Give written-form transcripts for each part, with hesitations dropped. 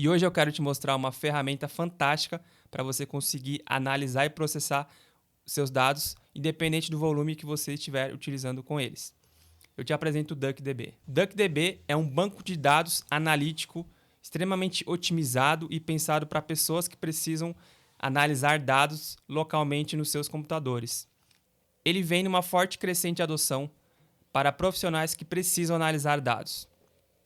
E hoje eu quero te mostrar uma ferramenta fantástica para você conseguir analisar e processar seus dados, independente do volume que você estiver utilizando com eles. Eu te apresento o DuckDB. DuckDB é um banco de dados analítico extremamente otimizado e pensado para pessoas que precisam analisar dados localmente nos seus computadores. Ele vem numa forte crescente adoção para profissionais que precisam analisar dados.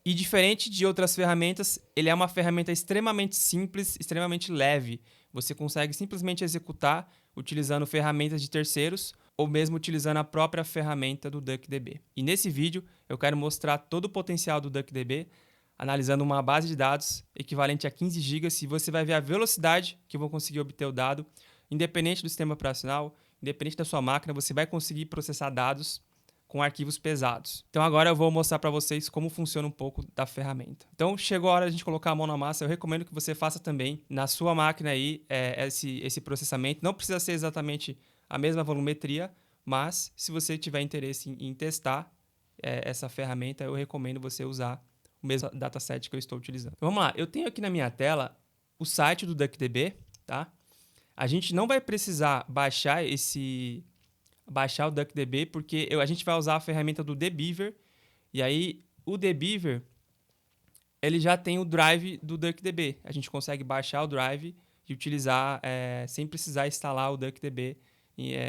E diferente de outras ferramentas, ele é uma ferramenta extremamente simples, extremamente leve. Você consegue simplesmente executar utilizando ferramentas de terceiros ou mesmo utilizando a própria ferramenta do DuckDB. E nesse vídeo eu quero mostrar todo o potencial do DuckDB, analisando uma base de dados equivalente a 15 GB, e você vai ver a velocidade que eu vou conseguir obter o dado, independente do sistema operacional, independente da sua máquina, você vai conseguir processar dados com arquivos pesados. Então agora eu vou mostrar para vocês como funciona um pouco da ferramenta. Então chegou a hora de a gente colocar a mão na massa. Eu recomendo que você faça também na sua máquina aí esse processamento. Não precisa ser exatamente a mesma volumetria, mas se você tiver interesse em testar essa ferramenta, eu recomendo você usar o mesmo dataset que eu estou utilizando. Então, vamos lá, eu tenho aqui na minha tela o site do DuckDB, tá? A gente não vai precisar baixar o DuckDB, porque a gente vai usar a ferramenta do dbeaver, e aí o dbeaver ele já tem o drive do DuckDB. A gente consegue baixar o drive e utilizar sem precisar instalar o DuckDB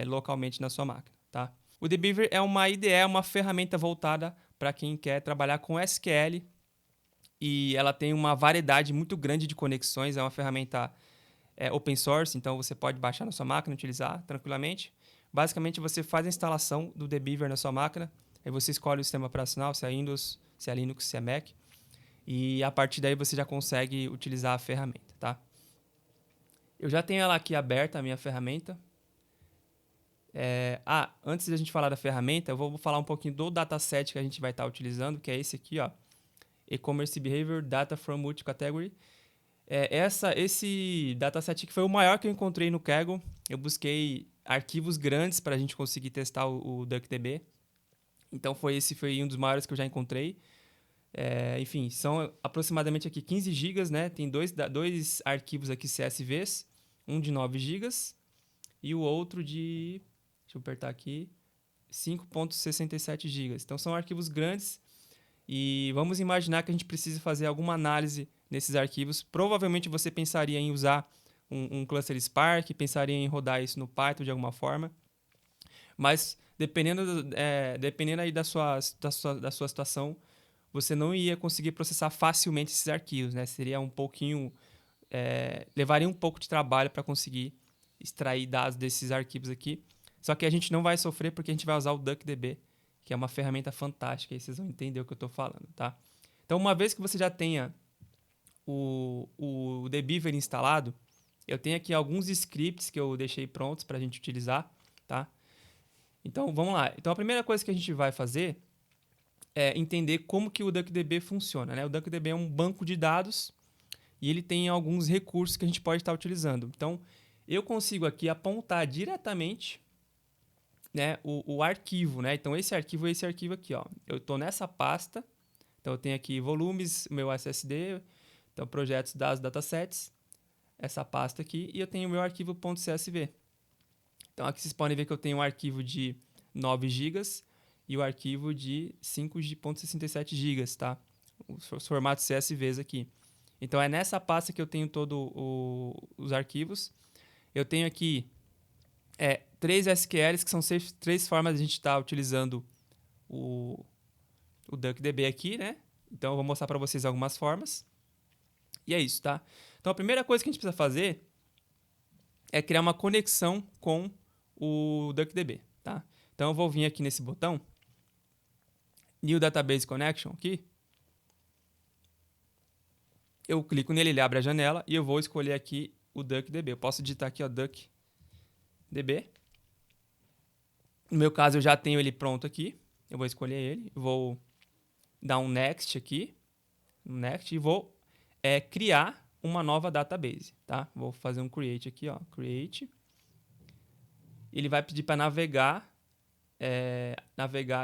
localmente na sua máquina, tá? O dbeaver é uma IDE, uma ferramenta voltada para quem quer trabalhar com SQL, e ela tem uma variedade muito grande de conexões. É uma ferramenta open source, então você pode baixar na sua máquina e utilizar tranquilamente. Basicamente, você faz a instalação do dbeaver na sua máquina, aí você escolhe o sistema operacional, se é Windows, se é Linux, se é Mac, e a partir daí você já consegue utilizar a ferramenta, tá? Eu já tenho ela aqui aberta, a minha ferramenta. Antes de a gente falar da ferramenta, eu vou falar um pouquinho do dataset que a gente vai estar utilizando, que é esse aqui, ó, E-commerce Behavior Data from Multi-Category. Esse dataset que foi o maior que eu encontrei no Kaggle. Eu busquei arquivos grandes para a gente conseguir testar o DuckDB. Então esse foi um dos maiores que eu já encontrei. Enfim, são aproximadamente aqui 15 GB, né? Tem dois arquivos aqui CSVs, um de 9 GB e o outro de, deixa eu apertar aqui, 5.67 GB. Então são arquivos grandes. E vamos imaginar que a gente precise fazer alguma análise nesses arquivos. Provavelmente você pensaria em usar um cluster Spark, pensaria em rodar isso no Python de alguma forma. Mas dependendo aí da sua situação, você não ia conseguir processar facilmente esses arquivos, né? Seria um pouquinho... levaria um pouco de trabalho para conseguir extrair dados desses arquivos aqui. Só que a gente não vai sofrer porque a gente vai usar o DuckDB, que é uma ferramenta fantástica, e vocês vão entender o que eu estou falando, tá? Então, uma vez que você já tenha o dbeaver instalado, eu tenho aqui alguns scripts que eu deixei prontos para a gente utilizar, tá? Então, vamos lá. Então, a primeira coisa que a gente vai fazer é entender como que o DuckDB funciona, né? O DuckDB é um banco de dados e ele tem alguns recursos que a gente pode estar utilizando. Então, eu consigo aqui apontar diretamente, né, o arquivo, né? Então esse arquivo é esse arquivo aqui, ó. Eu estou nessa pasta, então eu tenho aqui volumes, meu SSD, então projetos, dados, datasets, essa pasta aqui, e eu tenho o meu arquivo .csv. Então aqui vocês podem ver que eu tenho um arquivo de 9 GB e o arquivo de 5.67 GB, tá? Os formatos CSVs aqui. Então é nessa pasta que eu tenho todos os arquivos. Eu tenho aqui 3 SQLs, que são 3 formas de a gente estar utilizando o DuckDB aqui, né? Então eu vou mostrar para vocês algumas formas. E é isso, tá? Então a primeira coisa que a gente precisa fazer é criar uma conexão com o DuckDB, tá? Então eu vou vir aqui nesse botão, New Database Connection aqui. Eu clico nele, ele abre a janela e eu vou escolher aqui o DuckDB. Eu posso digitar aqui, ó, DuckDB. No meu caso, eu já tenho ele pronto aqui. Eu vou escolher ele. Vou dar um Next aqui. Next. E vou criar uma nova database, tá? Vou fazer um Create aqui, ó. Create. Ele vai pedir para navegar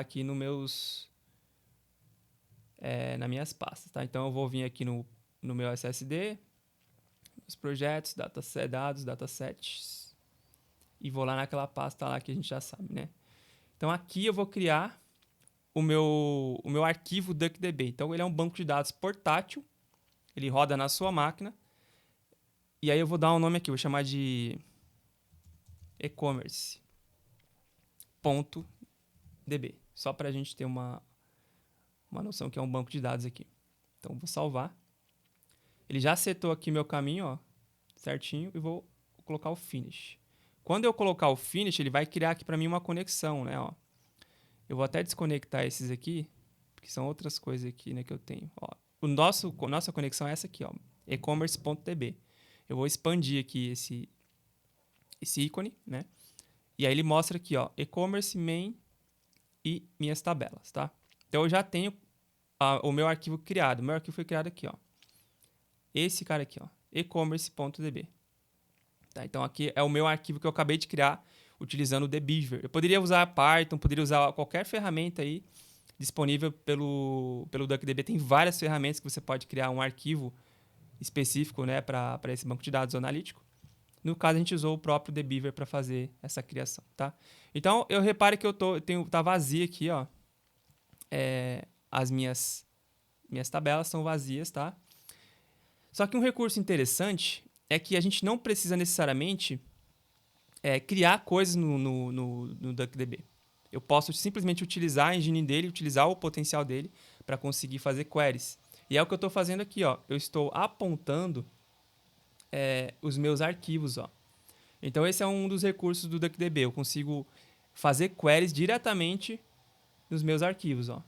aqui nos nas minhas pastas, tá? Então, eu vou vir aqui no no meu SSD, os projetos, dataset, dados, datasets, e vou lá naquela pasta lá que a gente já sabe, né? Então aqui eu vou criar o meu arquivo DuckDB. Então ele é um banco de dados portátil, ele roda na sua máquina, e aí eu vou dar um nome aqui, vou chamar de e-commerce.db, só para a gente ter uma noção que é um banco de dados aqui. Então vou salvar. Ele já setou aqui meu caminho, ó, certinho, e vou colocar o finish. Quando eu colocar o finish, ele vai criar aqui para mim uma conexão, né, ó. Eu vou até desconectar esses aqui, porque são outras coisas aqui, né, que eu tenho. Ó, nossa conexão é essa aqui, ó, e-commerce.db. Eu vou expandir aqui esse ícone, né? E aí ele mostra aqui, ó, e-commerce main e minhas tabelas, tá? Então eu já tenho o meu arquivo criado. O meu arquivo foi criado aqui, ó. Esse cara aqui, ó, e-commerce.db. Tá? Então aqui é o meu arquivo que eu acabei de criar utilizando o dbeaver. Eu poderia usar Python, poderia usar qualquer ferramenta aí disponível pelo DuckDB. Tem várias ferramentas que você pode criar um arquivo específico, né, para esse banco de dados analítico. No caso, a gente usou o próprio dbeaver para fazer essa criação, tá? Então, eu repare que tá vazia aqui, ó. As minhas tabelas estão vazias, tá? Só que um recurso interessante é que a gente não precisa necessariamente criar coisas no DuckDB. Eu posso simplesmente utilizar a engine dele, utilizar o potencial dele para conseguir fazer queries. E é o que eu estou fazendo aqui, ó. Eu estou apontando os meus arquivos, ó. Então esse é um dos recursos do DuckDB. Eu consigo fazer queries diretamente nos meus arquivos, ó.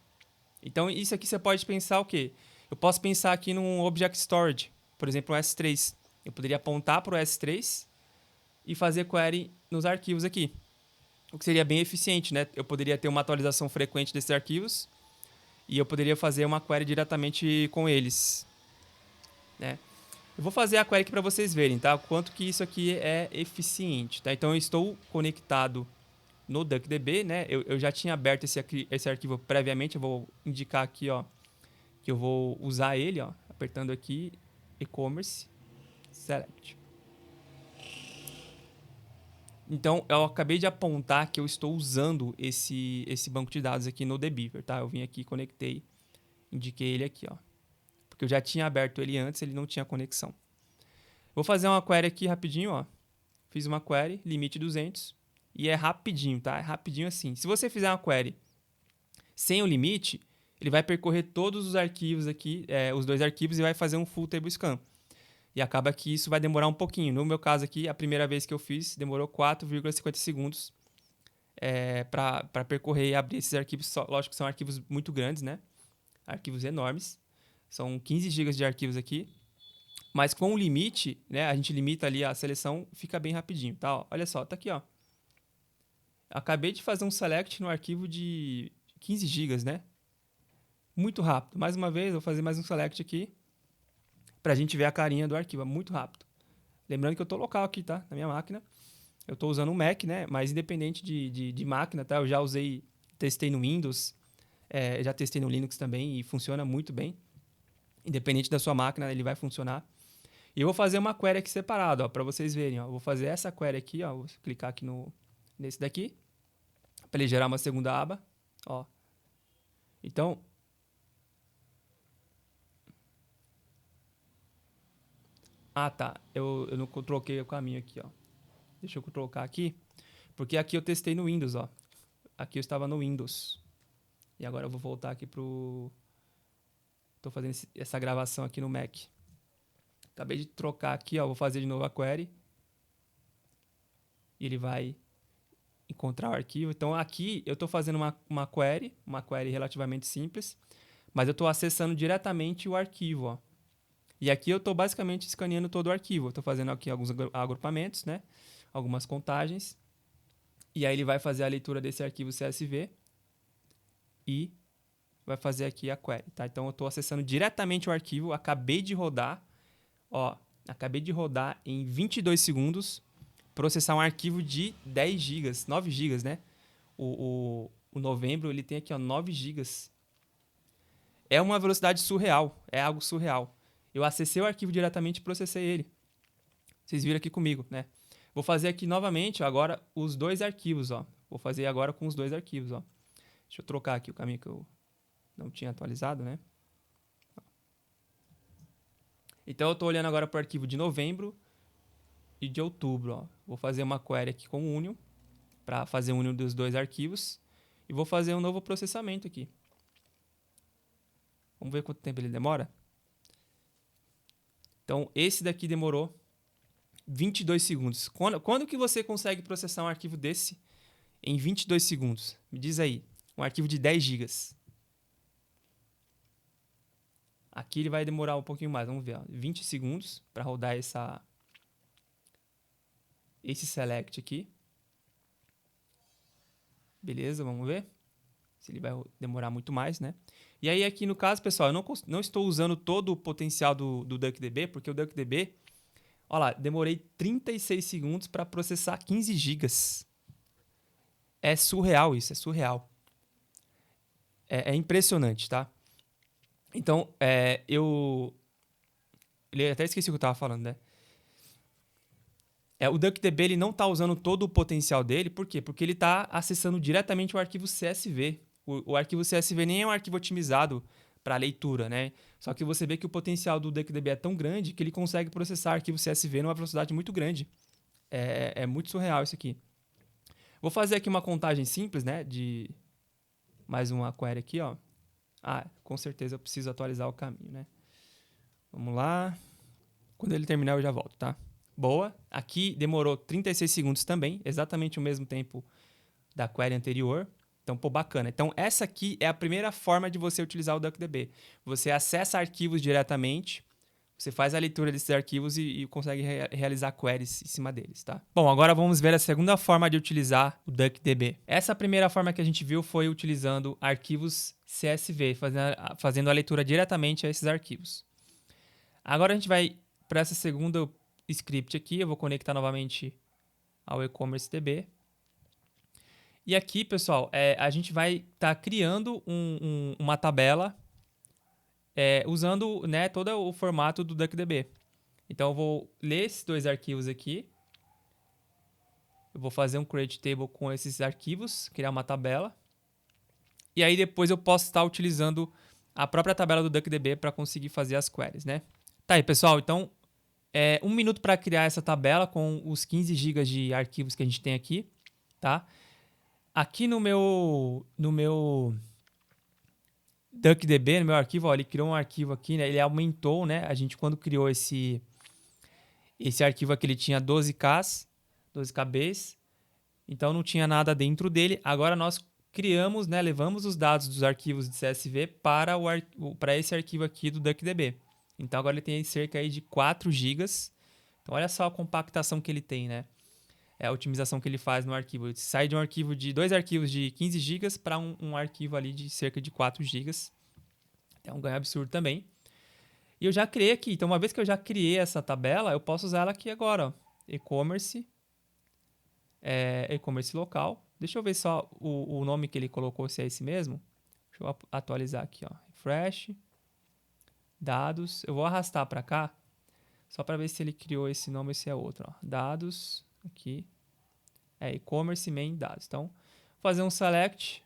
Então isso aqui você pode pensar o quê? Eu posso pensar aqui num Object Storage, por exemplo, o S3. Eu poderia apontar para o S3 e fazer query nos arquivos aqui. O que seria bem eficiente, né? Eu poderia ter uma atualização frequente desses arquivos e eu poderia fazer uma query diretamente com eles, né? Eu vou fazer a query aqui para vocês verem, tá? O quanto que isso aqui é eficiente, tá? Então eu estou conectado no DuckDB, né? Eu já tinha aberto esse arquivo previamente. Eu vou indicar aqui, ó, que eu vou usar ele, ó, apertando aqui e-commerce select. Então, eu acabei de apontar que eu estou usando esse banco de dados aqui no dbeaver, tá? Eu vim aqui, conectei, indiquei ele aqui, ó. Porque eu já tinha aberto ele antes, ele não tinha conexão. Vou fazer uma query aqui rapidinho, ó. Fiz uma query, limite 200, e é rapidinho, tá? É rapidinho assim. Se você fizer uma query sem o limite, ele vai percorrer todos os arquivos aqui, os dois arquivos, e vai fazer um full table scan. E acaba que isso vai demorar um pouquinho. No meu caso aqui, a primeira vez que eu fiz, demorou 4,50 segundos para percorrer e abrir esses arquivos. Lógico que são arquivos muito grandes, né? Arquivos enormes. São 15 GB de arquivos aqui. Mas com o limite, né? A gente limita ali a seleção, fica bem rapidinho, tá? Ó, olha só, tá aqui, ó. Acabei de fazer um select no arquivo de 15 GB, né? Muito rápido. Mais uma vez, vou fazer mais um select aqui para a gente ver a carinha do arquivo. É muito rápido. Lembrando que eu estou local aqui, tá? Na minha máquina. Eu estou usando um Mac, né? Mas independente de máquina, tá? Eu já testei no Windows, já testei no Linux também e funciona muito bem. Independente da sua máquina, ele vai funcionar. E eu vou fazer uma query aqui separada, ó, para vocês verem, ó. Eu vou fazer essa query aqui, ó. Vou clicar aqui nesse daqui, para ele gerar uma segunda aba, ó. Então, tá. Eu não troquei o caminho aqui, ó. Deixa eu trocar aqui, porque aqui eu testei no Windows, ó. Aqui eu estava no Windows. E agora eu vou voltar aqui pro... Tô fazendo essa gravação aqui no Mac. Acabei de trocar aqui, ó. Vou fazer de novo a query. E ele vai encontrar o arquivo. Então aqui eu estou fazendo uma query relativamente simples, mas eu estou acessando diretamente o arquivo, ó. E aqui eu estou basicamente escaneando todo o arquivo. Estou fazendo aqui alguns agrupamentos, né? Algumas contagens. E aí ele vai fazer a leitura desse arquivo CSV e vai fazer aqui a query, tá? Então eu estou acessando diretamente o arquivo, acabei de rodar, ó, acabei de rodar em 22 segundos, processar um arquivo de 10 GB, 9 GB, né? O novembro, ele tem aqui, ó, 9 GB. É uma velocidade surreal, é algo surreal. Eu acessei o arquivo diretamente e processei ele. Vocês viram aqui comigo, né? Vou fazer aqui novamente, ó, agora, os dois arquivos, ó. Vou fazer agora com os dois arquivos, ó. Deixa eu trocar aqui o caminho que eu não tinha atualizado, né? Então, eu estou olhando agora para o arquivo de novembro e de outubro, ó. Vou fazer uma query aqui com o Union, para fazer a união dos dois arquivos. E vou fazer um novo processamento aqui. Vamos ver quanto tempo ele demora? Então, esse daqui demorou 22 segundos. Quando que você consegue processar um arquivo desse em 22 segundos? Me diz aí. Um arquivo de 10 GB. Aqui ele vai demorar um pouquinho mais. Vamos ver. Ó, 20 segundos para rodar esse select aqui. Beleza, vamos ver se ele vai demorar muito mais, né? E aí aqui no caso, pessoal, eu não estou usando todo o potencial do DuckDB, porque o DuckDB, olha lá, demorei 36 segundos para processar 15 GB. É surreal isso, é surreal. É impressionante, tá? Então, eu até esqueci o que eu estava falando, né? O DuckDB ele não está usando todo o potencial dele, por quê? Porque ele está acessando diretamente o arquivo CSV. O arquivo CSV nem é um arquivo otimizado para leitura, né? Só que você vê que o potencial do DuckDB é tão grande que ele consegue processar arquivo CSV numa velocidade muito grande. É muito surreal isso aqui. Vou fazer aqui uma contagem simples, né? De mais uma query aqui, ó. Com certeza eu preciso atualizar o caminho, né? Vamos lá. Quando ele terminar eu já volto, tá? Boa. Aqui demorou 36 segundos também, exatamente o mesmo tempo da query anterior. Então, pô, bacana. Então, essa aqui é a primeira forma de você utilizar o DuckDB. Você acessa arquivos diretamente, você faz a leitura desses arquivos e consegue realizar queries em cima deles, tá? Bom, agora vamos ver a segunda forma de utilizar o DuckDB. Essa primeira forma que a gente viu foi utilizando arquivos CSV, fazendo a leitura diretamente a esses arquivos. Agora a gente vai para essa segunda script aqui, eu vou conectar novamente ao e-commerce DB. E aqui, pessoal, a gente vai estar criando uma tabela usando, né, todo o formato do DuckDB. Então, eu vou ler esses dois arquivos aqui. Eu vou fazer um create table com esses arquivos, criar uma tabela. E aí, depois eu posso estar utilizando a própria tabela do DuckDB para conseguir fazer as queries, né? Tá aí, pessoal. Então, 1 minuto para criar essa tabela com os 15 GB de arquivos que a gente tem aqui, tá? Aqui no meu DuckDB, no meu arquivo, ó, ele criou um arquivo aqui, né? Ele aumentou, né? A gente, quando criou esse arquivo aqui, ele tinha 12Kbs, então não tinha nada dentro dele. Agora nós criamos, né? Levamos os dados dos arquivos de CSV para esse arquivo aqui do DuckDB. Então agora ele tem cerca aí de 4 GB. Então olha só a compactação que ele tem, né? A otimização que ele faz no arquivo. Ele sai de dois arquivos de 15 GB para um arquivo ali de cerca de 4 GB. É um ganho absurdo também. E eu já criei aqui. Então, uma vez que eu já criei essa tabela, eu posso usar ela aqui agora. E-commerce. E-commerce local. Deixa eu ver só o nome que ele colocou, se é esse mesmo. Deixa eu atualizar aqui, ó. Refresh. Dados. Eu vou arrastar para cá. Só para ver se ele criou esse nome ou se é outro. Ó. Dados. Aqui. E-commerce main dados. Então, vou fazer um select.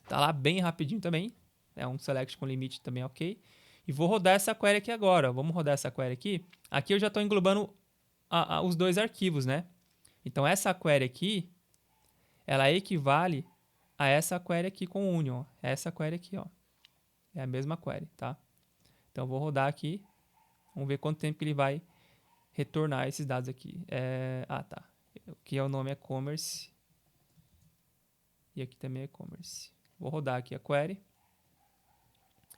Tá lá bem rapidinho também. Um select com limite também ok. E vou rodar essa query aqui agora. Vamos rodar essa query aqui. Aqui eu já estou englobando os dois arquivos, né? Então, essa query aqui, ela equivale a essa query aqui com o Union. Essa query aqui, ó. É a mesma query, tá? Então, eu vou rodar aqui. Vamos ver quanto tempo que ele vai retornar esses dados aqui. Tá. Aqui o nome é commerce. E aqui também é e-commerce. Vou rodar aqui a query.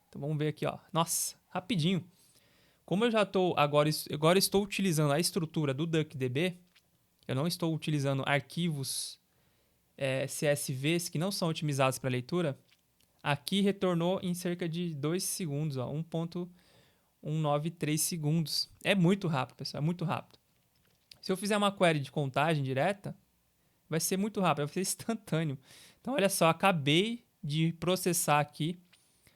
Então vamos ver aqui, ó. Nossa, rapidinho. Como eu já estou agora estou utilizando a estrutura do DuckDB, eu não estou utilizando arquivos CSVs que não são otimizados para leitura. Aqui retornou em cerca de 2 segundos, ó, 1.193 segundos. É muito rápido, pessoal, é muito rápido. Se eu fizer uma query de contagem direta, vai ser muito rápido, vai ser instantâneo. Então, olha só, acabei de processar aqui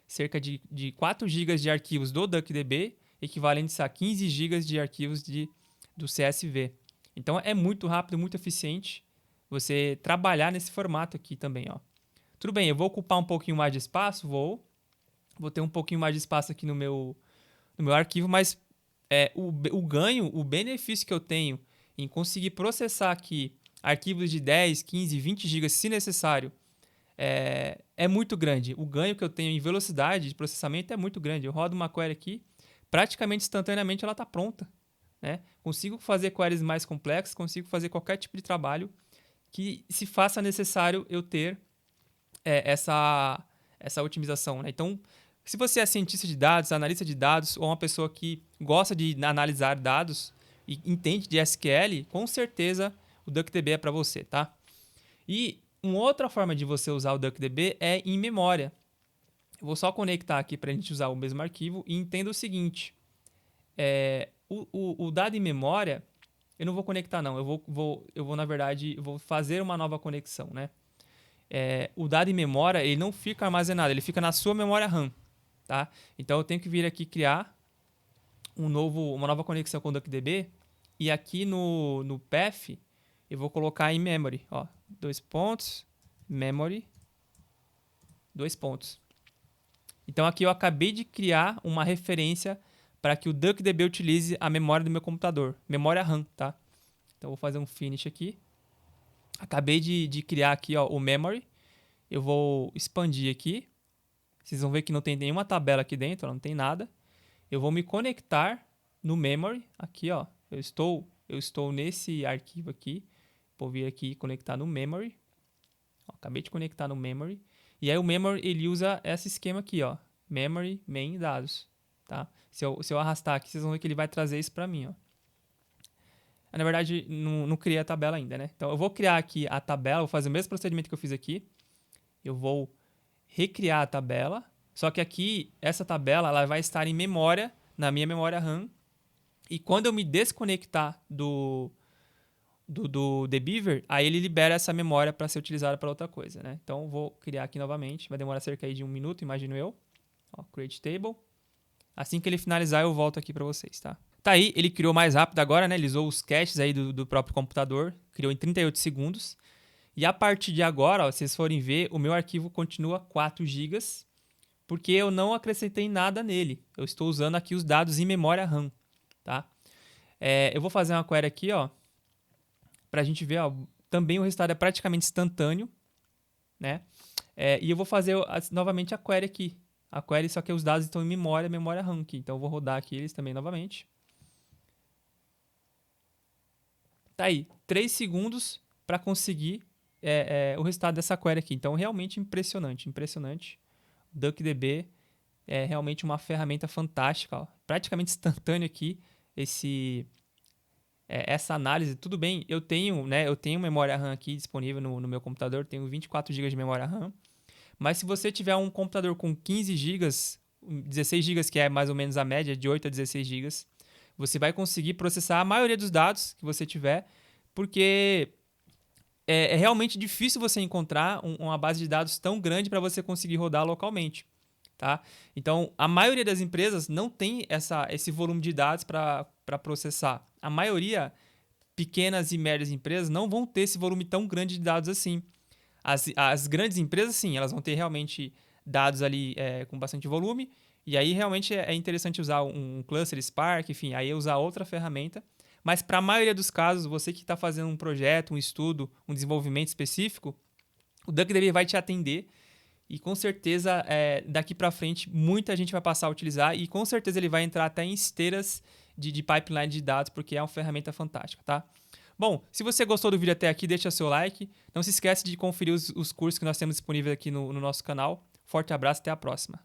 cerca de 4 GB de arquivos do DuckDB equivalentes a 15 GB de arquivos do CSV. Então é muito rápido, muito eficiente você trabalhar nesse formato aqui também, ó. Tudo bem, eu vou ocupar um pouquinho mais de espaço, vou ter um pouquinho mais de espaço aqui no meu arquivo, mas o ganho, o benefício que eu tenho em conseguir processar aqui arquivos de 10, 15, 20 GB, se necessário, é muito grande. O ganho que eu tenho em velocidade de processamento é muito grande. Eu rodo uma query aqui, praticamente instantaneamente ela está pronta, né? Consigo fazer queries mais complexas, consigo fazer qualquer tipo de trabalho que se faça necessário eu ter essa otimização, né? Então, se você é cientista de dados, analista de dados ou uma pessoa que gosta de analisar dados e entende de SQL, com certeza o DuckDB é para você, tá? E uma outra forma de você usar o DuckDB é em memória. Eu vou só conectar aqui para a gente usar o mesmo arquivo e entenda o seguinte. O dado em memória, eu não vou conectar não, eu vou na verdade, eu vou fazer uma nova conexão, né? O dado em memória, ele não fica armazenado, ele fica na sua memória RAM, tá? Então eu tenho que vir aqui criar uma nova conexão com o DuckDB e aqui no path eu vou colocar em memory, ó, 2 pontos, memory, 2 pontos. Então aqui eu acabei de criar uma referência para que o DuckDB utilize a memória do meu computador, memória RAM, tá? Então eu vou fazer um finish aqui. Acabei de criar aqui, ó, o memory. Eu vou expandir aqui. Vocês vão ver que não tem nenhuma tabela aqui dentro, não tem nada. Eu vou me conectar no memory, aqui, ó. Eu estou nesse arquivo aqui. Vou vir aqui e conectar no memory. Ó, acabei de conectar no memory. E aí o memory, ele usa esse esquema aqui, ó. Memory, main, dados, tá? Se eu arrastar aqui, vocês vão ver que ele vai trazer isso para mim, ó. Na verdade, não criei a tabela ainda, né? Então eu vou criar aqui a tabela, vou fazer o mesmo procedimento que eu fiz aqui. Eu vou recriar a tabela, só que aqui, essa tabela, ela vai estar em memória, na minha memória RAM. E quando eu me desconectar do dbeaver, aí ele libera essa memória para ser utilizada para outra coisa, né? Então eu vou criar aqui novamente, vai demorar cerca de 1 minuto, imagino eu. Ó, create table. Assim que ele finalizar, eu volto aqui para vocês, tá? Tá aí, ele criou mais rápido agora, né? Ele usou os caches aí do próprio computador, criou em 38 segundos. E a partir de agora, ó, se vocês forem ver, o meu arquivo continua 4 GB, porque eu não acrescentei nada nele. Eu estou usando aqui os dados em memória RAM, tá? Eu vou fazer uma query aqui, ó, para a gente ver, ó, também o resultado é praticamente instantâneo, né? E eu vou fazer novamente a query aqui. A query, só que os dados estão em memória RAM aqui. Então eu vou rodar aqui eles também novamente. Tá aí, 3 segundos para conseguir o resultado dessa query aqui. Então, realmente impressionante. DuckDB é realmente uma ferramenta fantástica, ó. Praticamente instantâneo aqui essa análise. Tudo bem, eu tenho memória RAM aqui disponível no meu computador, tenho 24 GB de memória RAM. Mas se você tiver um computador com 15 GB, 16 GB, que é mais ou menos a média, de 8 a 16 GB, você vai conseguir processar a maioria dos dados que você tiver, porque é realmente difícil você encontrar uma base de dados tão grande para você conseguir rodar localmente, tá? Então, a maioria das empresas não tem esse volume de dados para processar. A maioria, pequenas e médias empresas, não vão ter esse volume tão grande de dados assim. As grandes empresas, sim, elas vão ter realmente dados ali com bastante volume, e aí realmente é interessante usar um cluster Spark, enfim, aí usar outra ferramenta. Mas para a maioria dos casos, você que está fazendo um projeto, um estudo, um desenvolvimento específico, o DuckDB vai te atender e com certeza daqui para frente muita gente vai passar a utilizar e com certeza ele vai entrar até em esteiras de pipeline de dados, porque é uma ferramenta fantástica, tá? Bom, se você gostou do vídeo até aqui, deixa seu like. Não se esquece de conferir os cursos que nós temos disponíveis aqui no nosso canal. Forte abraço, até a próxima.